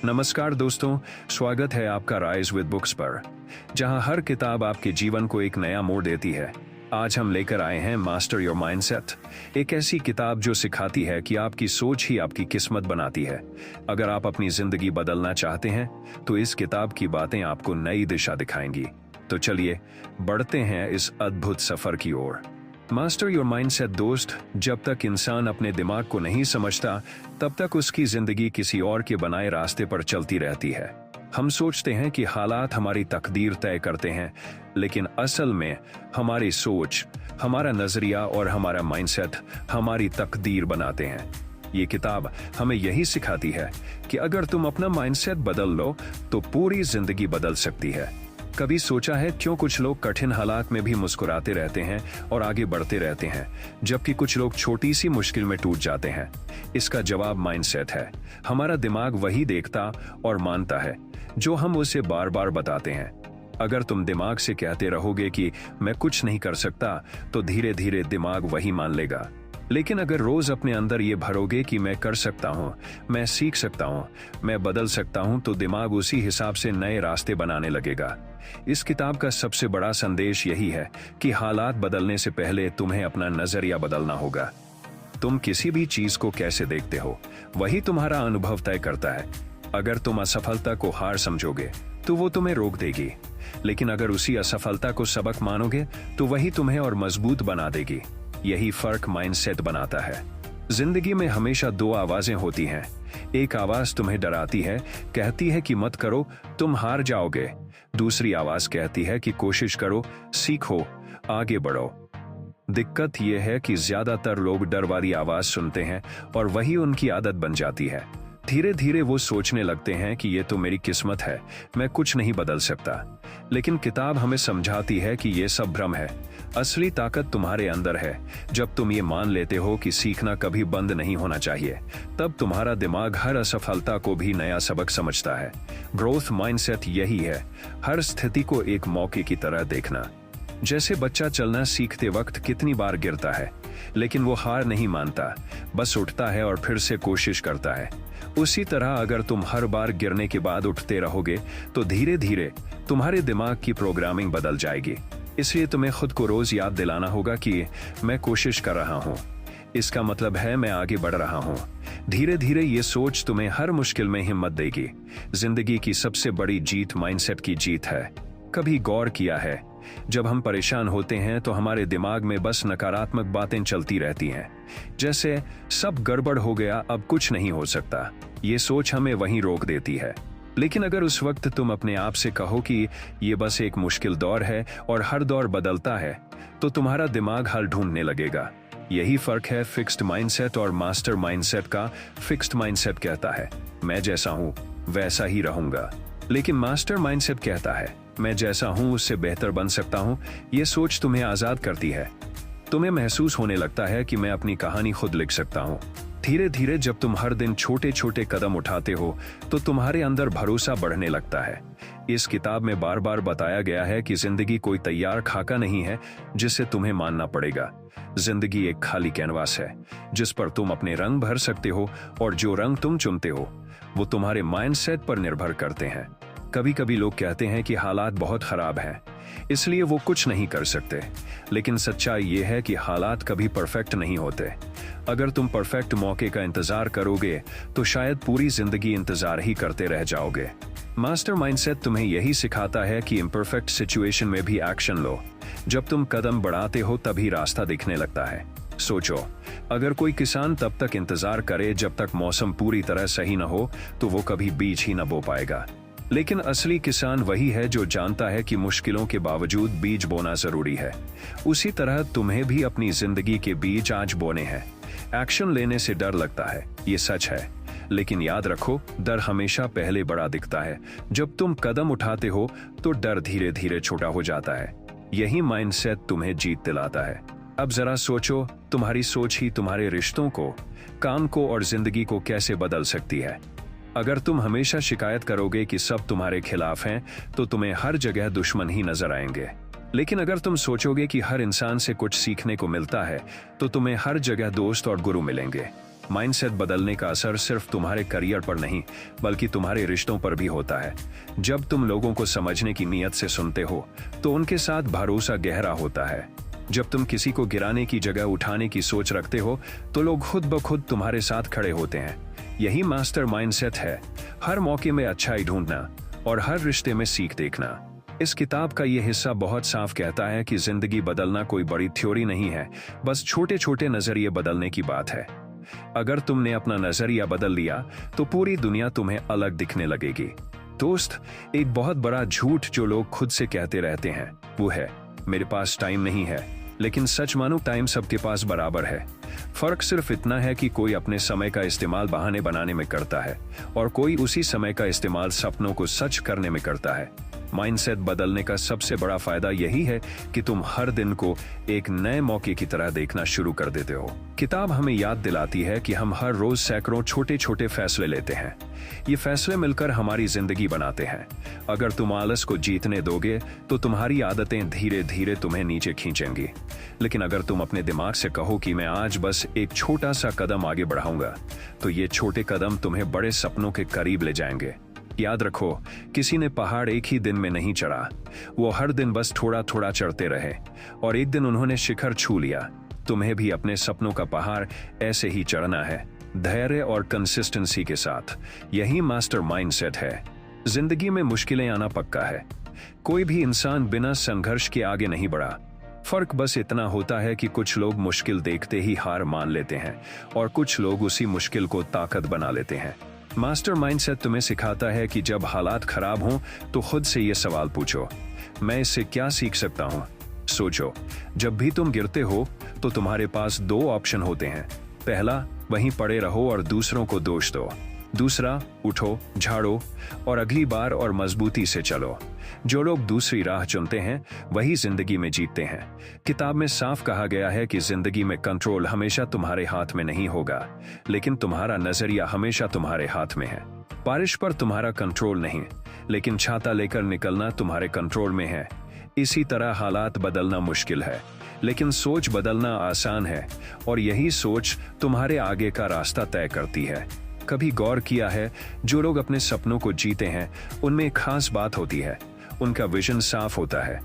नमस्कार दोस्तों, स्वागत है आपका राइज विद बुक्स पर, जहां हर किताब आपके जीवन को एक नया मोड़ देती है। आज हम लेकर आए हैं मास्टर योर माइंडसेट, एक ऐसी किताब जो सिखाती है कि आपकी सोच ही आपकी किस्मत बनाती है। अगर आप अपनी जिंदगी बदलना चाहते हैं तो इस किताब की बातें आपको नई दिशा दिखाएंगी। तो चलिए बढ़ते हैं इस अद्भुत सफर की ओर। मास्टर योर माइंडसेट दोस्त, जब तक इंसान अपने दिमाग को नहीं समझता तब तक उसकी जिंदगी किसी और के बनाए रास्ते पर चलती रहती है। हम सोचते हैं कि हालात हमारी तकदीर तय करते हैं, लेकिन असल में हमारी सोच, हमारा नजरिया और हमारा माइंडसेट हमारी तकदीर बनाते हैं। ये किताब हमें यही सिखाती है कि अगर तुम अपना माइंडसेट बदल लो तो पूरी जिंदगी बदल सकती है। कभी सोचा है क्यों कुछ लोग कठिन हालात में भी मुस्कुराते रहते हैं और आगे बढ़ते रहते हैं, जबकि कुछ लोग छोटी सी मुश्किल में टूट जाते हैं? इसका जवाब माइंडसेट है। हमारा दिमाग वही देखता और मानता है जो हम उसे बार बार बताते हैं। अगर तुम दिमाग से कहते रहोगे कि मैं कुछ नहीं कर सकता, तो धीरे धीरे दिमाग वही मान लेगा। लेकिन अगर रोज अपने अंदर ये भरोगे कि मैं कर सकता हूँ, मैं सीख सकता हूँ, मैं बदल सकता हूँ, तो दिमाग उसी हिसाब से नए रास्ते बनाने लगेगा। इस किताब का सबसे बड़ा संदेश यही है कि हालात बदलने से पहले तुम्हें अपना नजरिया बदलना होगा। तुम किसी भी चीज को कैसे देखते हो, वही तुम्हारा अनुभव तय करता है। अगर तुम असफलता को हार समझोगे तो वो तुम्हें रोक देगी, लेकिन अगर उसी असफलता को सबक मानोगे तो वही तुम्हें और मजबूत बना देगी। यही फर्क माइंडसेट बनाता है। जिंदगी में हमेशा दो आवाजें होती हैं। एक आवाज तुम्हें डराती है, कहती है कि मत करो, तुम हार जाओगे। दूसरी आवाज कहती है कि कोशिश करो, सीखो, आगे बढ़ो। दिक्कत यह है कि ज्यादातर लोग डर वाली आवाज सुनते हैं और वही उनकी आदत बन जाती है। धीरे धीरे वो सोचने लगते हैं कि ये तो मेरी किस्मत है, मैं कुछ नहीं बदल सकता। लेकिन किताब हमें समझाती है कि ये सब भ्रम है। असली ताकत तुम्हारे अंदर है। जब तुम ये मान लेते हो कि सीखना कभी बंद नहीं होना चाहिए, तब तुम्हारा दिमाग हर असफलता को भी नया सबक समझता है। ग्रोथ माइंडसेट यही है, हर स्थिति को एक मौके की तरह देखना। जैसे बच्चा चलना सीखते वक्त कितनी बार गिरता है, लेकिन वो हार नहीं मानता, बस उठता है और फिर से कोशिश करता है। उसी तरह अगर तुम हर बार गिरने के बाद उठते रहोगे तो धीरे धीरे तुम्हारे दिमाग की प्रोग्रामिंग बदल जाएगी। इसलिए तुम्हें खुद को रोज याद दिलाना होगा कि मैं कोशिश कर रहा हूँ, इसका मतलब है मैं आगे बढ़ रहा हूँ। धीरे धीरे ये सोच तुम्हें हर मुश्किल में हिम्मत देगी। जिंदगी की सबसे बड़ी जीत माइंडसेट की जीत है। कभी गौर किया है, जब हम परेशान होते हैं तो हमारे दिमाग में बस नकारात्मक बातें चलती रहती हैं, जैसे सब गड़बड़ हो गया, अब कुछ नहीं हो सकता। ये सोच हमें वहीं रोक देती है। लेकिन अगर उस वक्त तुम अपने आप से कहो कि ये बस एक मुश्किल दौर है और हर दौर बदलता है, तो तुम्हारा दिमाग हल ढूंढने लगेगा। यही फर्क है फिक्स्ड माइंडसेट और मास्टर माइंडसेट का। फिक्स्ड माइंडसेट कहता है मैं जैसा हूं वैसा ही रहूंगा, लेकिन मास्टर माइंडसेट कहता है मैं जैसा हूं उससे बेहतर बन सकता हूं। ये सोच तुम्हें आजाद करती है। तुम्हें महसूस होने लगता है कि मैं अपनी कहानी खुद लिख सकता हूं। धीरे धीरे जब तुम हर दिन छोटे छोटे कदम उठाते हो तो तुम्हारे अंदर भरोसा बढ़ने लगता है। इस किताब में बार बार बताया गया है कि जिंदगी कोई तैयार खाका नहीं है जिसे तुम्हें मानना पड़ेगा। जिंदगी एक खाली कैनवास है जिस पर तुम अपने रंग भर सकते हो, और जो रंग तुम चुनते हो वो तुम्हारे माइंडसेट पर निर्भर करते हैं। कभी कभी लोग कहते हैं कि हालात बहुत खराब हैं, इसलिए वो कुछ नहीं कर सकते, लेकिन सच्चाई ये है कि हालात कभी परफेक्ट नहीं होते। अगर तुम परफेक्ट मौके का इंतजार करोगे तो शायद पूरी जिंदगी इंतजार ही करते रह जाओगे। मास्टर माइंडसेट तुम्हें यही सिखाता है कि इम्परफेक्ट सिचुएशन में भी एक्शन लो। जब तुम कदम बढ़ाते हो तभी रास्ता दिखने लगता है। सोचो, अगर कोई किसान तब तक इंतजार करे जब तक मौसम पूरी तरह सही न हो तो वो कभी बीज ही न बो पाएगा। लेकिन असली किसान वही है जो जानता है कि मुश्किलों के बावजूद बीज बोना जरूरी है। उसी तरह तुम्हें भी अपनी जिंदगी के बीज आज बोने हैं। एक्शन लेने से डर लगता है, ये सच है, लेकिन याद रखो डर हमेशा पहले बड़ा दिखता है। जब तुम कदम उठाते हो तो डर धीरे धीरे छोटा हो जाता है। यही माइंडसेट तुम्हें जीत दिलाता है। अब जरा सोचो, तुम्हारी सोच ही तुम्हारे रिश्तों को, काम को और जिंदगी को कैसे बदल सकती है। अगर तुम हमेशा शिकायत करोगे कि सब तुम्हारे खिलाफ हैं, तो तुम्हें हर जगह दुश्मन ही नजर आएंगे। लेकिन अगर तुम सोचोगे कि हर इंसान से कुछ सीखने को मिलता है, तो तुम्हें हर जगह दोस्त और गुरु मिलेंगे। माइंडसेट बदलने का असर सिर्फ तुम्हारे करियर पर नहीं बल्कि तुम्हारे रिश्तों पर भी होता है। जब तुम लोगों को समझने की नीयत से सुनते हो तो उनके साथ भरोसा गहरा होता है। जब तुम किसी को गिराने की जगह उठाने की सोच रखते हो तो लोग खुद ब खुद तुम्हारे साथ खड़े होते हैं। यही मास्टर माइंडसेट है, हर मौके में अच्छाई ढूंढना और हर रिश्ते में सीख देखना। इस किताब का यह हिस्सा बहुत साफ कहता है कि जिंदगी बदलना कोई बड़ी थ्योरी नहीं है, बस छोटे छोटे नजरिए बदलने की बात है। अगर तुमने अपना नजरिया बदल लिया तो पूरी दुनिया तुम्हें अलग दिखने लगेगी। दोस्त, एक बहुत बड़ा झूठ जो लोग खुद से कहते रहते हैं वो है मेरे पास टाइम नहीं है। लेकिन सच मानो टाइम सबके पास बराबर है। फर्क सिर्फ इतना है कि कोई अपने समय का इस्तेमाल बहाने बनाने में करता है और कोई उसी समय का इस्तेमाल सपनों को सच करने में करता है। माइंडसेट बदलने का सबसे बड़ा फायदा यही है कि तुम हर दिन को एक नए मौके की तरह देखना शुरू कर देते हो। किताब हमें याद दिलाती है कि हम हर रोज सैकड़ों छोटे छोटे फैसले लेते हैं। ये फैसले मिलकर हमारी जिंदगी बनाते हैं। अगर तुम आलस को जीतने दोगे तो तुम्हारी आदतें धीरे धीरे तुम्हें नीचे खींचेंगी। लेकिन अगर तुम अपने दिमाग से कहो कि मैं आज बस एक छोटा सा कदम आगे बढ़ाऊंगा, तो ये छोटे कदम तुम्हें बड़े सपनों के करीब ले जाएंगे। याद रखो, किसी ने पहाड़ एक ही दिन में नहीं चढ़ा, वो हर दिन बस थोड़ा थोड़ा चढ़ते रहे और एक दिन उन्होंने शिखर छू लिया। तुम्हें भी अपने सपनों का पहाड़ ऐसे ही चढ़ना है, धैर्य और कंसिस्टेंसी के साथ। यही मास्टर माइंडसेट है। जिंदगी में मुश्किलें आना पक्का है, कोई भी इंसान बिना संघर्ष के आगे नहीं बढ़ा। फर्क बस इतना होता है कि कुछ लोग मुश्किल देखते ही हार मान लेते हैं और कुछ लोग उसी मुश्किल को ताकत बना लेते हैं। मास्टर माइंडसेट तुम्हें सिखाता है कि जब हालात खराब हों तो खुद से ये सवाल पूछो, मैं इससे क्या सीख सकता हूं? सोचो, जब भी तुम गिरते हो तो तुम्हारे पास दो ऑप्शन होते हैं। पहला, वहीं पड़े रहो और दूसरों को दोष दो। दूसरा, उठो, झाड़ो और अगली बार और मजबूती से चलो। जो लोग दूसरी राह चुनते हैं वही जिंदगी में जीतते हैं। किताब में साफ कहा गया है कि जिंदगी में कंट्रोल हमेशा तुम्हारे हाथ में नहीं होगा, लेकिन तुम्हारा नजरिया हमेशा तुम्हारे हाथ में है। बारिश पर तुम्हारा कंट्रोल नहीं, लेकिन छाता लेकर निकलना तुम्हारे कंट्रोल में है। इसी तरह हालात बदलना मुश्किल है, लेकिन सोच बदलना आसान है और यही सोच तुम्हारे आगे का रास्ता तय करती है। कभी गौर किया है, जो लोग अपने सपनों को जीते हैं उनमें एक खास बात होती है, उनका विजन साफ होता है।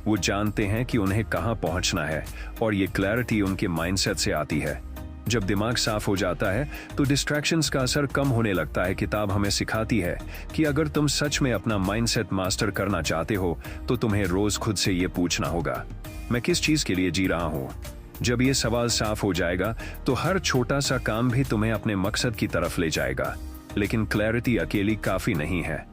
वो जानते हैं कि उन्हें कहां पहुंचना है और ये क्लैरिटी उनके माइंडसेट से आती है। जब दिमाग साफ हो जाता है तो डिस्ट्रैक्शंस का असर कम होने लगता है। किताब हमें सिखाती है कि अगर तुम सच में अपना माइंडसेट मास्टर करना चाहते हो तो तुम्हें रोज खुद से ये पूछना होगा, मैं किस चीज के लिए जी रहा हूं? जब ये सवाल साफ हो जाएगा तो हर छोटा सा काम भी तुम्हें अपने मकसद की तरफ ले जाएगा। लेकिन क्लैरिटी अकेली काफी नहीं है,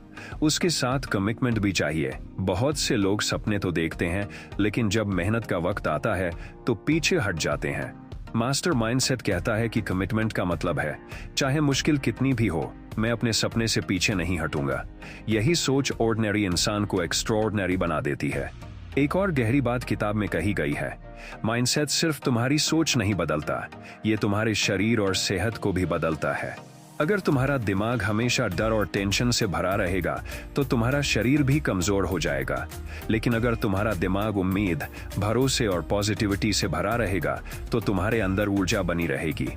उसके साथ कमिटमेंट भी चाहिए। बहुत से लोग सपने तो देखते हैं, लेकिन जब मेहनत का वक्त आता है तो पीछे हट जाते हैं। मास्टर माइंडसेट कहता है कि कमिटमेंट का मतलब है, चाहे मुश्किल कितनी भी हो, मैं अपने सपने से पीछे नहीं हटूंगा। यही सोच ऑर्डिनरी इंसान को एक्स्ट्राऑर्डिनरी बना देती है। एक और गहरी बात किताब में कही गई है, माइंडसेट सिर्फ तुम्हारी सोच नहीं बदलता, ये तुम्हारे शरीर और सेहत को भी बदलता है। अगर तुम्हारा दिमाग हमेशा डर और टेंशन से भरा रहेगा तो तुम्हारा शरीर भी कमजोर हो जाएगा। लेकिन अगर तुम्हारा दिमाग उम्मीद, भरोसे और पॉजिटिविटी से भरा रहेगा तो तुम्हारे अंदर ऊर्जा बनी रहेगी।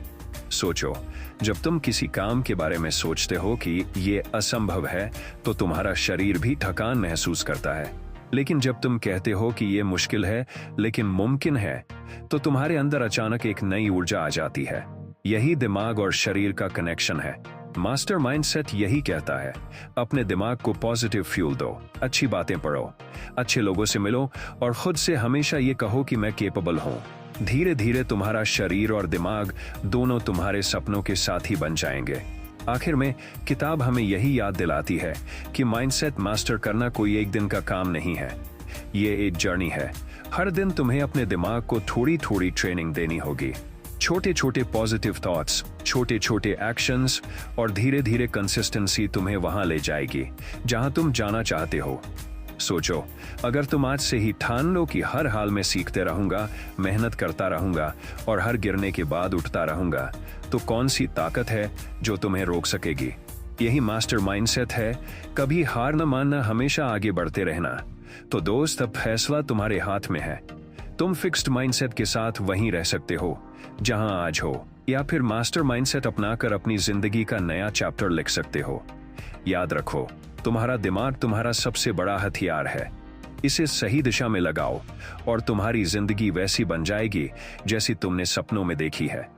सोचो, जब तुम किसी काम के बारे में सोचते हो कि ये असंभव है तो तुम्हारा शरीर भी थकान महसूस करता है। लेकिन जब तुम कहते हो कि ये मुश्किल है लेकिन मुमकिन है तो तुम्हारे अंदर अचानक एक नई ऊर्जा आ जाती है। यही दिमाग और शरीर का कनेक्शन है। मास्टर माइंडसेट यही कहता है, अपने दिमाग को पॉजिटिव फ्यूल दो, अच्छी बातें पढ़ो, अच्छे लोगों से मिलो और खुद से हमेशा ये कहो कि मैं केपेबल हूं। धीरे धीरे तुम्हारा शरीर और दिमाग दोनों तुम्हारे सपनों के साथी बन जाएंगे। आखिर में किताब हमें यही याद दिलाती है कि माइंडसेट मास्टर करना कोई एक दिन का काम नहीं है, ये एक जर्नी है। हर दिन तुम्हें अपने दिमाग को थोड़ी थोड़ी ट्रेनिंग देनी होगी। छोटे छोटे पॉजिटिव थॉट्स, छोटे छोटे एक्शंस और धीरे धीरे कंसिस्टेंसी तुम्हें वहां ले जाएगी जहां तुम जाना चाहते हो। सोचो, अगर तुम आज से ही ठान लो कि हर हाल में सीखते रहूंगा, मेहनत करता रहूंगा और हर गिरने के बाद उठता रहूंगा, तो कौन सी ताकत है जो तुम्हें रोक सकेगी? यही मास्टर माइंडसेट है, कभी हार न मानना, हमेशा आगे बढ़ते रहना। तो दोस्त, अब फैसला तुम्हारे हाथ में है। तुम फिक्स्ड माइंडसेट के साथ वहीं रह सकते हो जहां आज हो, या फिर मास्टर माइंडसेट अपनाकर अपनी जिंदगी का नया चैप्टर लिख सकते हो। याद रखो, तुम्हारा दिमाग तुम्हारा सबसे बड़ा हथियार है। इसे सही दिशा में लगाओ और तुम्हारी जिंदगी वैसी बन जाएगी जैसी तुमने सपनों में देखी है।